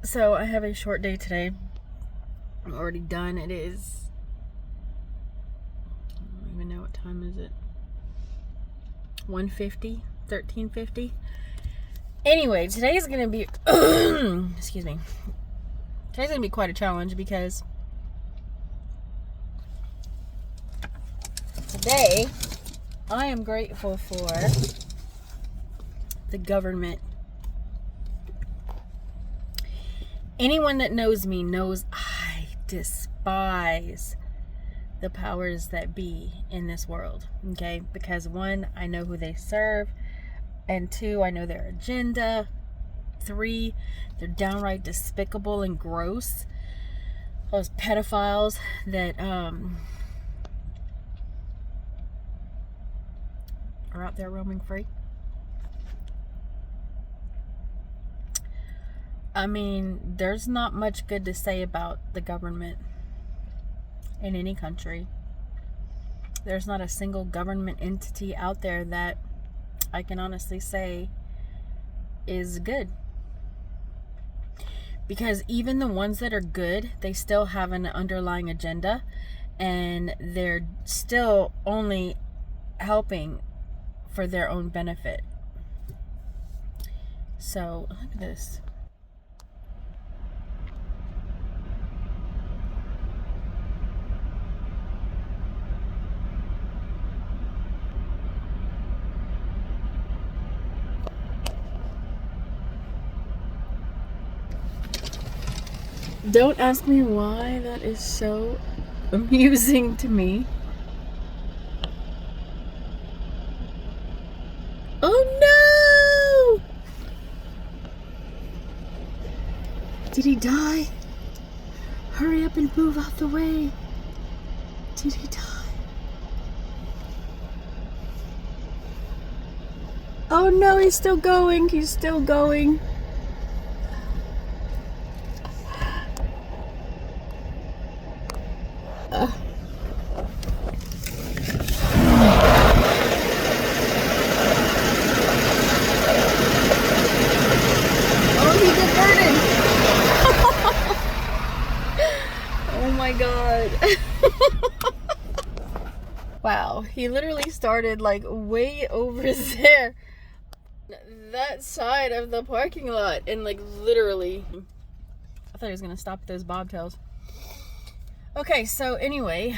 So I have a short day today. I'm already done. It is, I don't even know what time is it. 1:50, 13:50. Anyway, today's gonna be excuse me. Today's gonna be quite a challenge because today I am grateful for the government. Anyone that knows me knows I despise the powers that be in this world, okay? Because one, I know who they serve, and two, I know their agenda. Three, they're downright despicable and gross. Those pedophiles that are out there roaming free. I mean, there's not much good to say about the government in any country. There's not a single government entity out there that I can honestly say is good. Because even the ones that are good, they still have an underlying agenda, and they're still only helping for their own benefit. So, look at this. Don't ask me why that is so amusing to me. Oh no! Did he die? Hurry up and move out the way. Did he die? Oh no, he's still going. He's still going. Oh, he diverted. Oh my god. Wow, he literally started like way over there, that side of the parking lot, and like literally, I thought he was gonna stop at those bobtails. Okay, so anyway,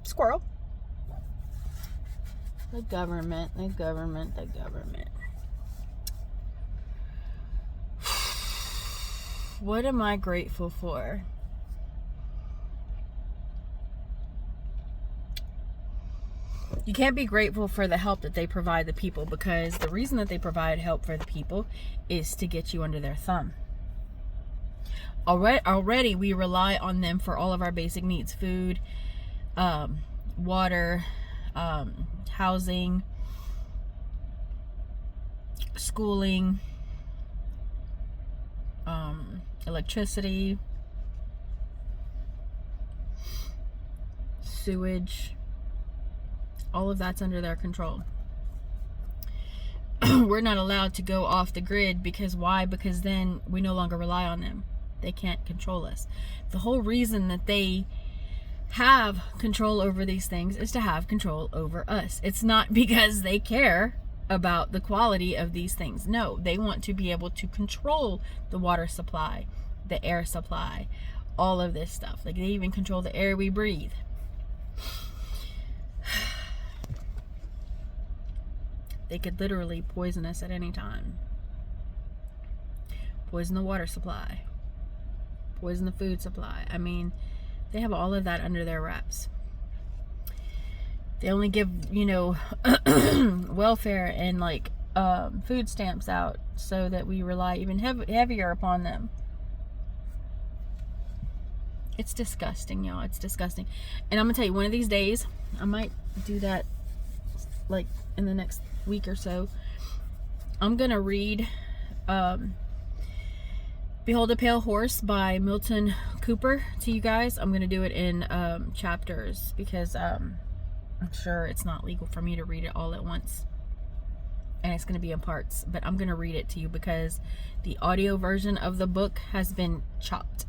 squirrel. The government. What am I grateful for? You can't be grateful for the help that they provide the people, because the reason that they provide help for the people is to get you under their thumb. Already we rely on them for all of our basic needs: food, water, housing, schooling, electricity, sewage. All of that's under their control. We're not allowed to go off the grid because why? Because then we no longer rely on them. They can't control us. The whole reason that they have control over these things is to have control over us. It's not because they care about the quality of these things. No, they want to be able to control the water supply, the air supply, all of this stuff. Like, they even control the air we breathe. They could literally poison us at any time. Poison the water supply. Poison the food supply. I mean, they have all of that under their wraps. They only give, welfare and like food stamps out so that we rely even heavier upon them. It's disgusting, y'all. It's disgusting. And I'm gonna tell you, one of these days I might do that, like in the next week or so. I'm gonna read Behold a Pale Horse by Milton Cooper to you guys. I'm gonna do it in chapters because I'm sure it's not legal for me to read it all at once. and it's going to be in parts, but I'm going to read it to you because the audio version of the book has been chopped.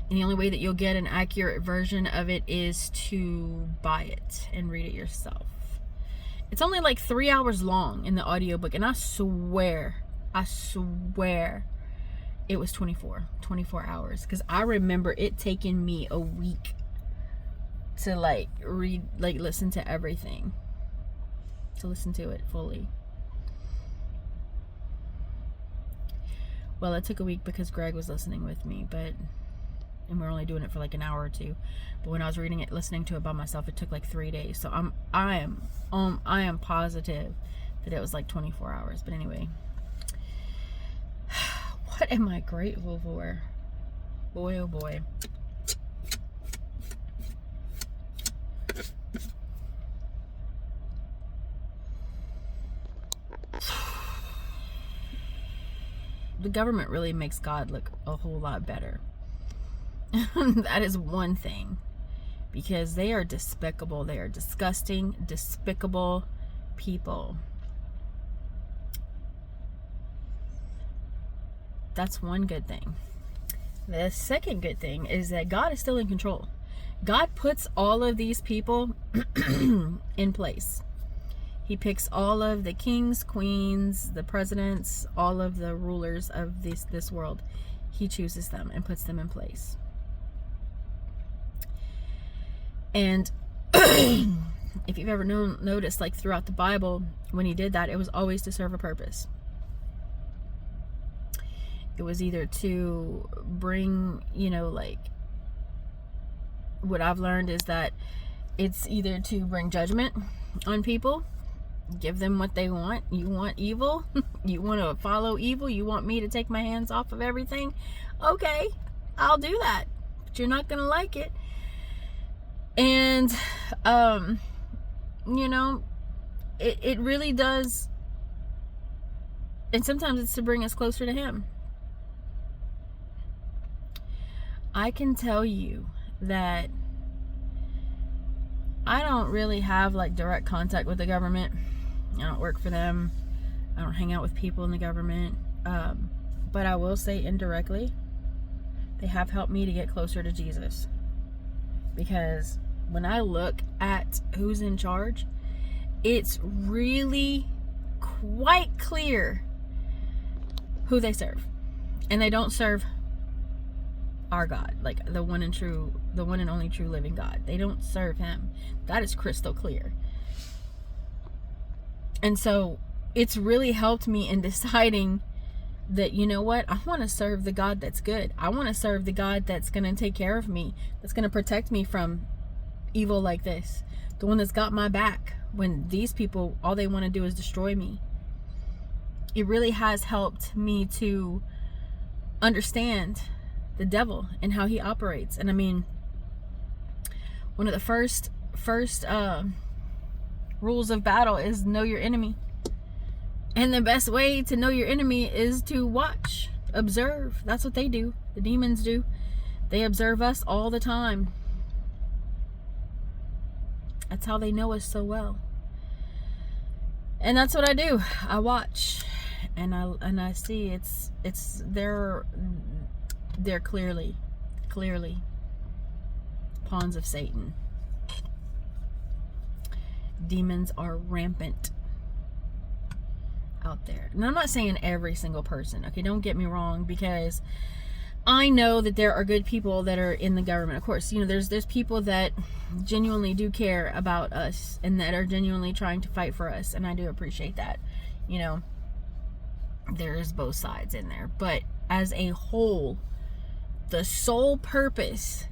And the only way that you'll get an accurate version of it is to buy it and read it yourself. It's only like 3 hours long in the audiobook, and I swear it was 24 hours, because I remember it taking me a week to like read, like listen to everything, to listen to it fully. Well, it took a week because Greg was listening with me, and we're only doing it for like an hour or two. But when I was reading it, listening to it by myself, it took like 3 days. So I am positive that it was like 24 hours. But anyway, what am I grateful for? Boy, oh boy. The government really makes God look a whole lot better. That is one thing, because they are despicable. They are disgusting, despicable people. That's one good thing. The second good thing is that God is still in control. God puts all of these people in place. He picks all of the kings, queens, the presidents, all of the rulers of this world. He chooses them and puts them in place. And if you've ever noticed, like throughout the Bible, when he did that, it was always to serve a purpose. It was either to bring, like, what I've learned is that it's either to bring judgment on people, give them what they want. You want evil? You want to follow evil? You want me to take my hands off of everything? Okay, I'll do that. But you're not going to like it. And, it really does. And sometimes it's to bring us closer to him. I can tell you that I don't really have like direct contact with the government. I don't work for them. I don't hang out with people in the government. But I will say indirectly, they have helped me to get closer to Jesus. Because when I look at who's in charge, it's really quite clear who they serve. And they don't serve our God, like the one and only true living God. They don't serve him. That is crystal clear. And so it's really helped me in deciding that, you know what, I want to serve the God that's good. I want to serve the God that's going to take care of me, that's going to protect me from evil like this, the one that's got my back when these people, all they want to do is destroy me. It really has helped me to understand the devil and how he operates. And I mean, one of the first rules of battle is know your enemy. And the best way to know your enemy is to watch, observe. That's what they do. The demons do. They observe us all the time. That's how they know us so well. And that's what I do. I watch, and I see they're clearly pawns of Satan. Demons are rampant out there. And I'm not saying every single person, okay, don't get me wrong, because I know that there are good people that are in the government. Of course, there's people that genuinely do care about us and that are genuinely trying to fight for us, and I do appreciate that. There's both sides in there, but as a whole, the sole purpose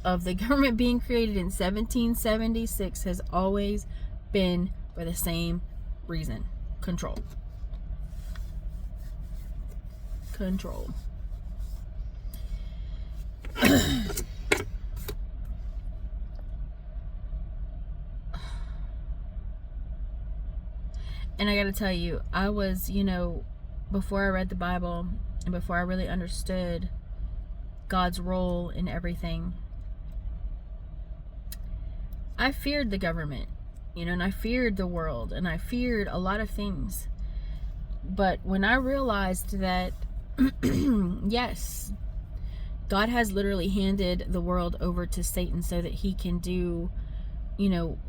of the government being created in 1776 has always been for the same reason: control. Control. And I gotta tell you, I was, before I read the Bible and before I really understood God's role in everything, I feared the government. and I feared the world, and I feared a lot of things. But when I realized that, yes, God has literally handed the world over to Satan so that he can do,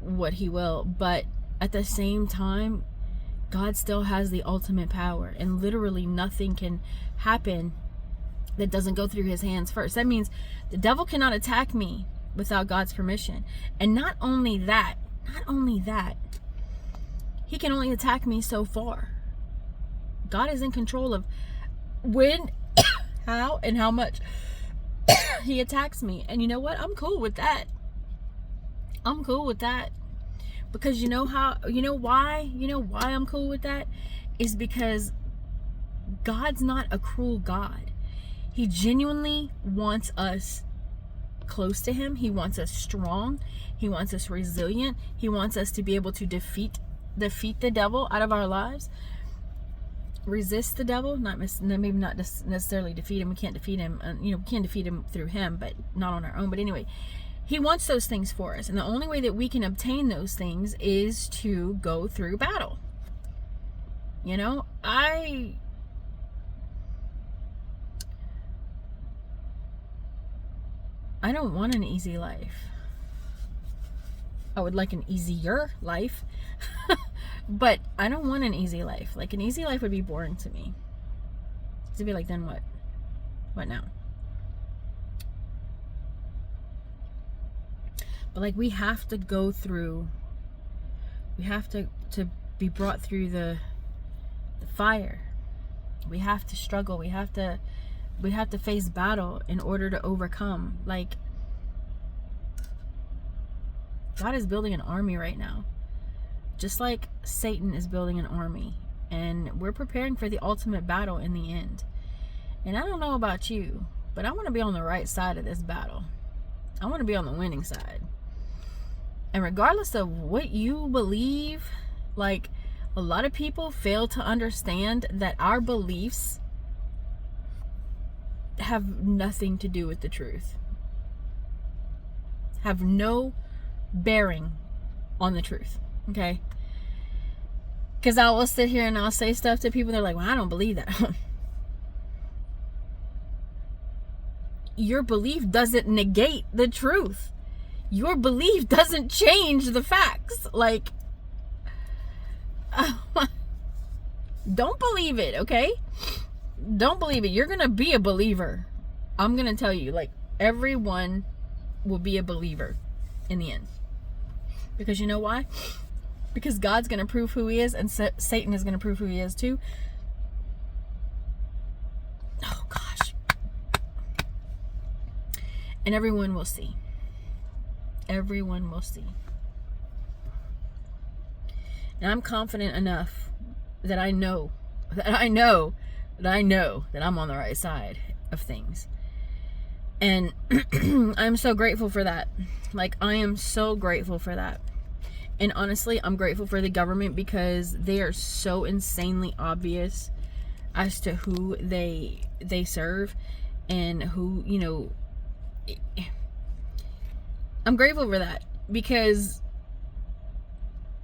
what he will. But at the same time, God still has the ultimate power, and literally nothing can happen that doesn't go through his hands first. That means the devil cannot attack me without God's permission. And not only that, he can only attack me so far. God is in control of when, how, and how much he attacks me. And you know what? I'm cool with that. I'm cool with that. Because you know why I'm cool with that? Is because God's not a cruel God. He genuinely wants us close to him. He wants us strong. He wants us resilient. He wants us to be able to defeat the devil out of our lives. Resist the devil, maybe not necessarily defeat him. We can't defeat him. We can defeat him through him, but not on our own. But anyway, he wants those things for us, and the only way that we can obtain those things is to go through battle. I don't want an easy life. I would like an easier life. But I don't want an easy life. Like, an easy life would be boring to me. To be like, then what? What now? But like, we have to go through, we have to be brought through the fire. We have to struggle. We have to face battle in order to overcome. Like, God is building an army right now. Just like Satan is building an army. And we're preparing for the ultimate battle in the end. And I don't know about you, but I want to be on the right side of this battle. I want to be on the winning side. And regardless of what you believe, like, a lot of people fail to understand that our beliefs have nothing to do with the truth. Have no bearing on the truth. Okay? Because I will sit here and I'll say stuff to people. They're like, well, I don't believe that. Your belief doesn't negate the truth. Your belief doesn't change the facts. Like, don't believe it, okay? Don't believe it. You're going to be a believer. I'm going to tell you, like, everyone will be a believer in the end. Because you know why? Because God's going to prove who he is, and Satan is going to prove who he is too. Oh, gosh. And everyone will see. Everyone will see. And I'm confident enough that I know that I'm on the right side of things. And I'm so grateful for that. Like, I am so grateful for that. And honestly, I'm grateful for the government, because they are so insanely obvious as to who they serve and who, I'm grateful for that, because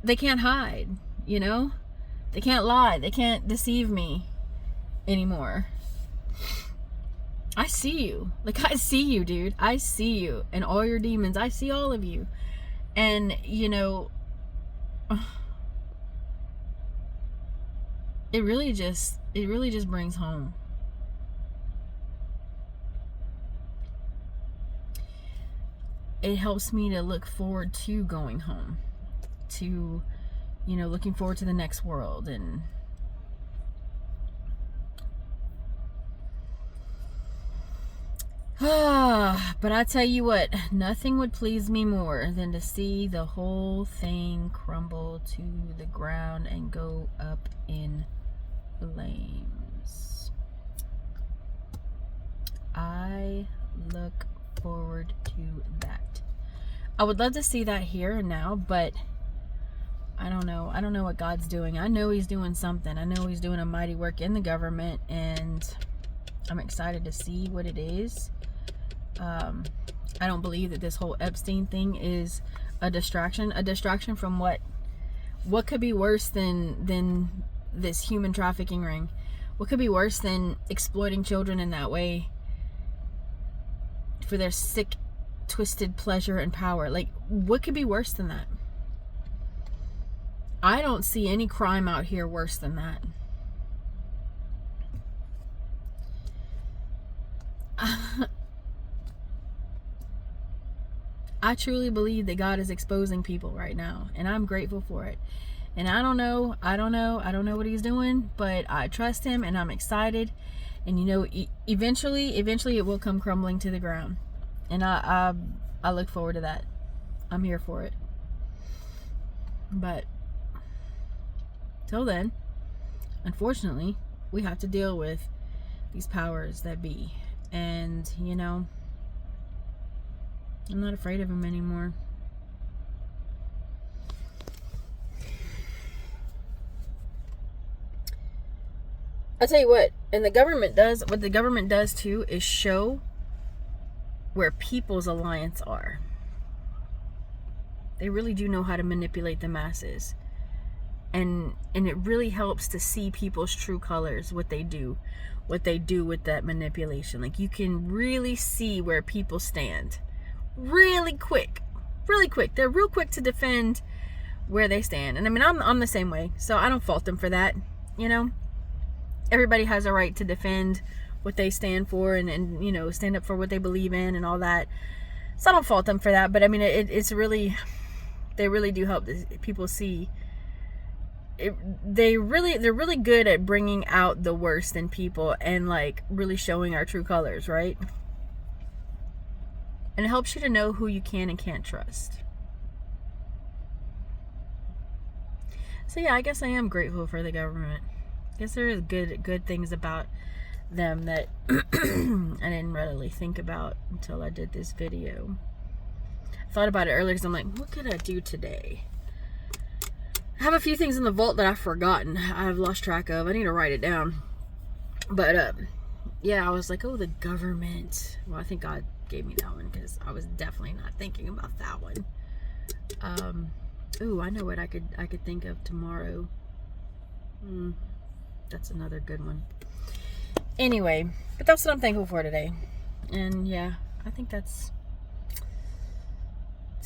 they can't hide, they can't lie, they can't deceive me anymore. I see you. Like, I see you, dude. I see you and all your demons. I see all of you. And, it really just brings home. It helps me to look forward to going home, to, looking forward to the next world. And but I tell you what, nothing would please me more than to see the whole thing crumble to the ground and go up in flames. I look forward to that. I would love to see that here and now, but I don't know. I don't know what God's doing. I know he's doing something. I know he's doing a mighty work in the government, and I'm excited to see what it is. I don't believe that this whole Epstein thing is a distraction from what What could be worse than this human trafficking ring? What could be worse than exploiting children in that way for their sick, twisted pleasure and power? Like, what could be worse than that? I don't see any crime out here worse than that. I truly believe that God is exposing people right now, and I'm grateful for it. And I don't know what he's doing, but I trust him, and I'm excited. And you know, eventually it will come crumbling to the ground. And I look forward to that. I'm here for it. But till then, unfortunately, we have to deal with these powers that be. And, you know, I'm not afraid of them anymore. I'll tell you what, and what the government does too is show where people's alliance are. They really do know how to manipulate the masses. And it really helps to see people's true colors, what they do with that manipulation. Like, you can really see where people stand really quick. They're real quick to defend where they stand. And I mean, I'm the same way, so I don't fault them for that. You know, everybody has a right to defend what they stand for, and you know, stand up for what they believe in and all that. So I don't fault them for that. But I mean, it's really, they really do help people see. They're really good at bringing out the worst in people and like really showing our true colors, right? And it helps you to know who you can and can't trust. So yeah, I guess I am grateful for the government. I guess there is good things about them that I didn't really think about until I did this video. I thought about it earlier because I'm like, what could I do today? I have a few things in the vault that I've forgotten. I've lost track of. I need to write it down. But yeah, I was like, oh, the government. Well, I think God gave me that one because I was definitely not thinking about that one. Ooh, I know what I could think of tomorrow. That's another good one. Anyway, but that's what I'm thankful for today. And yeah, I think it's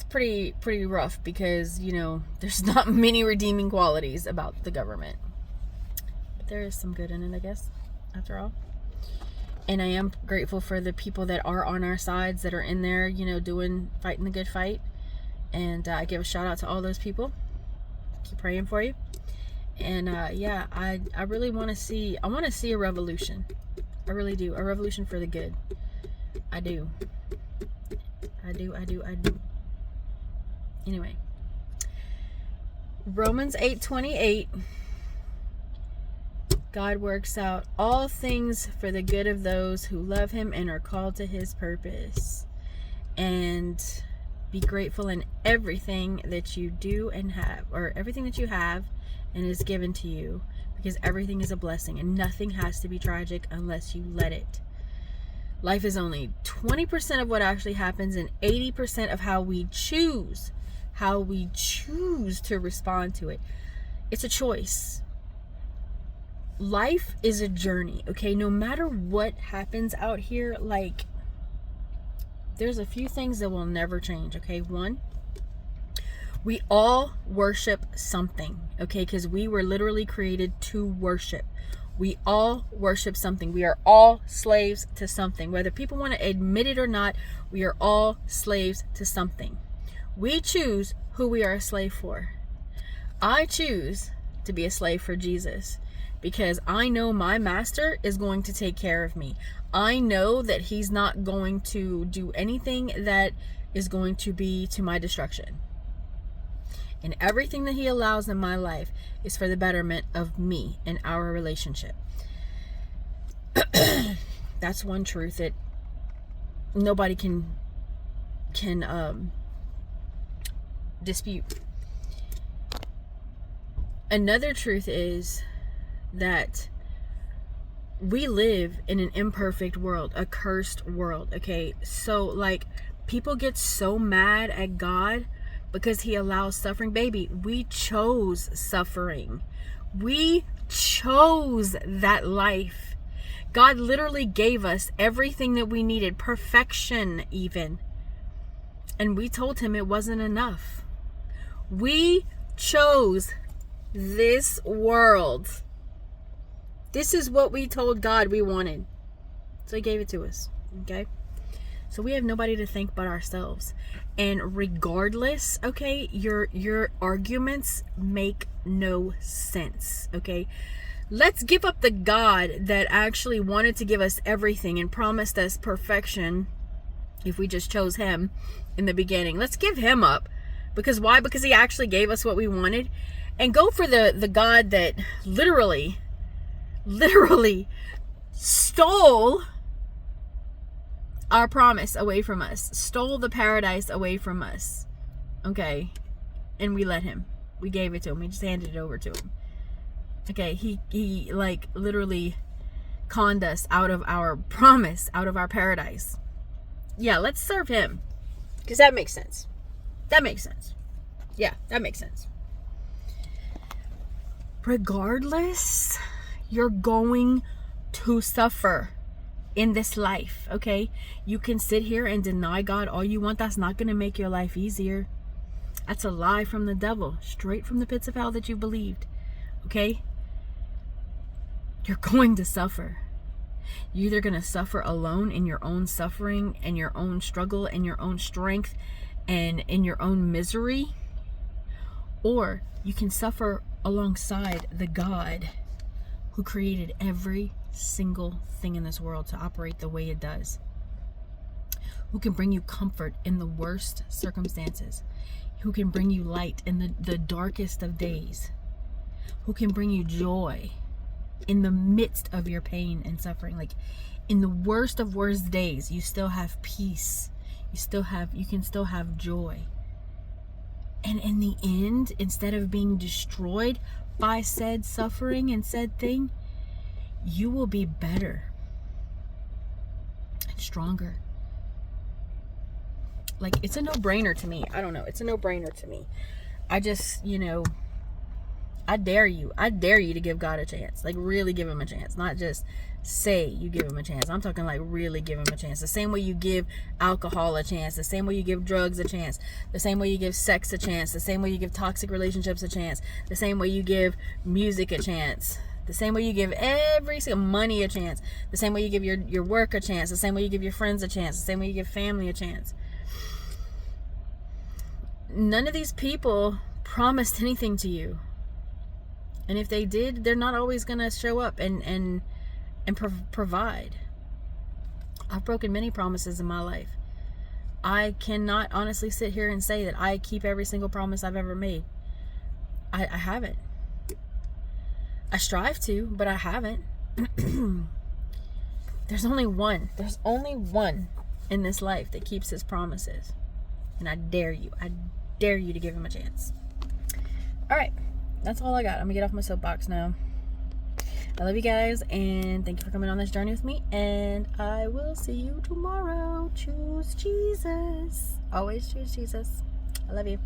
pretty rough because, you know, there's not many redeeming qualities about the government. But there is some good in it, I guess, after all. And I am grateful for the people that are on our sides, that are in there, you know, fighting the good fight. And I give a shout out to all those people. Keep praying for you. And yeah, I really want to see a revolution. I really do. A revolution for the good. I do. Anyway, Romans 8:28. God works out all things for the good of those who love him and are called to his purpose. And be grateful in everything that you do and have, or everything that you have and is given to you, because everything is a blessing and nothing has to be tragic unless you let it. Life is only 20% of what actually happens and 80% of how we choose to respond to it. It's a choice. Life is a journey, okay? No matter what happens out here, like, there's a few things that will never change, okay? One, we all worship something, okay? Because we were literally created to worship. We all worship something. We are all slaves to something. Whether people want to admit it or not, we are all slaves to something. We choose who we are a slave for. I choose to be a slave for Jesus because I know my master is going to take care of me. I know that he's not going to do anything that is going to be to my destruction. And everything that he allows in my life is for the betterment of me and our relationship. That's one truth that nobody can dispute. Another truth is that we live in an imperfect world, a cursed world, okay? So, like, people get so mad at God because he allows suffering. Baby, we chose suffering. We chose that life. God literally gave us everything that we needed, perfection even. And we told him it wasn't enough. We chose this world. This is what we told God we wanted. So he gave it to us. Okay? So we have nobody to thank but ourselves. And regardless, okay, your arguments make no sense. Okay? Let's give up the God that actually wanted to give us everything and promised us perfection if we just chose him in the beginning. Let's give him up. Because why? Because he actually gave us what we wanted. And go for the God that literally stole our promise away from us. Stole the paradise away from us. Okay? And we let him. We gave it to him. We just handed it over to him. Okay? He like literally conned us out of our promise, out of our paradise. Yeah, let's serve him. Because that makes sense. That makes sense. Yeah, that makes sense. Regardless, you're going to suffer in this life, okay? You can sit here and deny God all you want. That's not going to make your life easier. That's a lie from the devil, straight from the pits of hell that you believed, okay? You're going to suffer. You're either going to suffer alone in your own suffering and your own struggle and your own strength and in your own misery, or you can suffer alongside the God who created every single thing in this world to operate the way it does, who can bring you comfort in the worst circumstances, who can bring you light in the darkest of days, who can bring you joy in the midst of your pain and suffering. Like in the worst of worst days, you still have peace. You can still have joy. And in the end, instead of being destroyed by said suffering and said thing, you will be better and stronger. Like, it's a no-brainer to me. I don't know. It's a no-brainer to me. I just, I dare you. I dare you to give God a chance. Like, really give him a chance. Not just say you give him a chance. I'm talking like really give him a chance. The same way you give alcohol a chance. The same way you give drugs a chance. The same way you give sex a chance. The same way you give toxic relationships a chance. The same way you give music a chance. The same way you give every single money a chance. The same way you give your work a chance. The same way you give your friends a chance. The same way you give family a chance. None of these people promised anything to you. And if they did, they're not always going to show up and provide. I've broken many promises in my life. I cannot honestly sit here and say that I keep every single promise I've ever made. I haven't. I strive to, but I haven't. There's only one. There's only one in this life that keeps his promises. And I dare you. I dare you to give him a chance. All right. That's all I got. I'm going to get off my soapbox now. I love you guys, and thank you for coming on this journey with me, and I will see you tomorrow. Choose Jesus. Always choose Jesus. I love you.